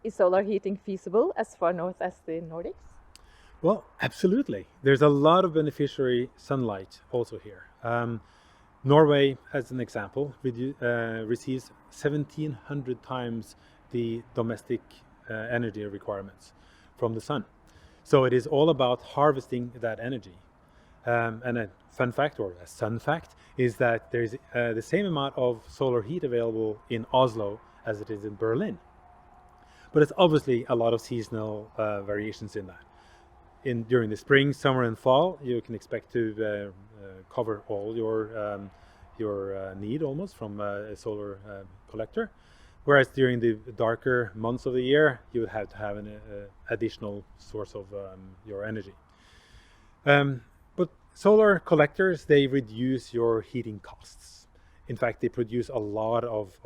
Is solar heating feasible as far north as the Nordics? Well, absolutely. There's a lot of beneficiary sunlight also here. Norway, as an example, receives 1,700 times the domestic energy requirements from the sun. So it is all about harvesting that energy. And a fun fact, or a sun fact, is that there's the same amount of solar heat available in Oslo as it is in Berlin. But it's obviously a lot of seasonal variations in that. During the spring, summer, and fall, you can expect to cover all your need almost from a solar collector. Whereas during the darker months of the year, you would have to have an additional source of your energy. But solar collectors, they reduce your heating costs. In fact, they produce a lot of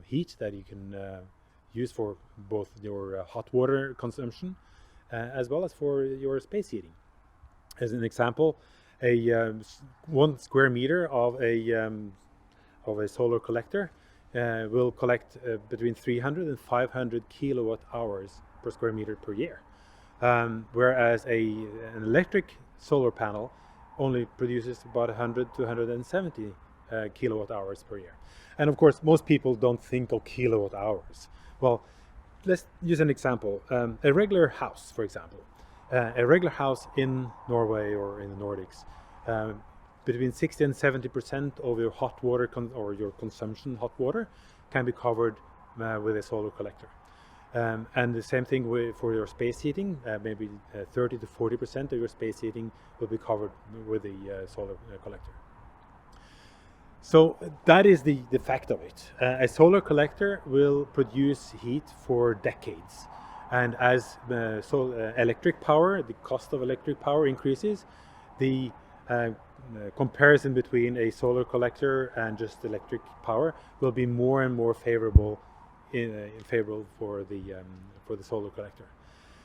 heat that you can use for both your hot water consumption as well as for your space heating. As an example, a 1 square meter of a solar collector will collect between 300 and 500 kilowatt hours per square meter per year. Whereas an electric solar panel only produces about 100 to 170 kilowatt hours per year. And of course, most people don't think of kilowatt hours. Well, let's use an example. A regular house, for example. A regular house in Norway or in the Nordics, between 60 and 70% of your hot water or your consumption hot water can be covered with a solar collector. And the same thing for your space heating, maybe 30 to 40% of your space heating will be covered with the solar collector. So that is the fact of it. A solar collector will produce heat for decades. And as electric power, the cost of electric power increases, the comparison between a solar collector and just electric power will be more and more favorable for the solar collector.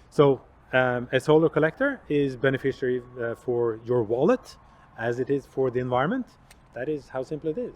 So a solar collector is beneficiary for your wallet as it is for the environment. That is how simple it is.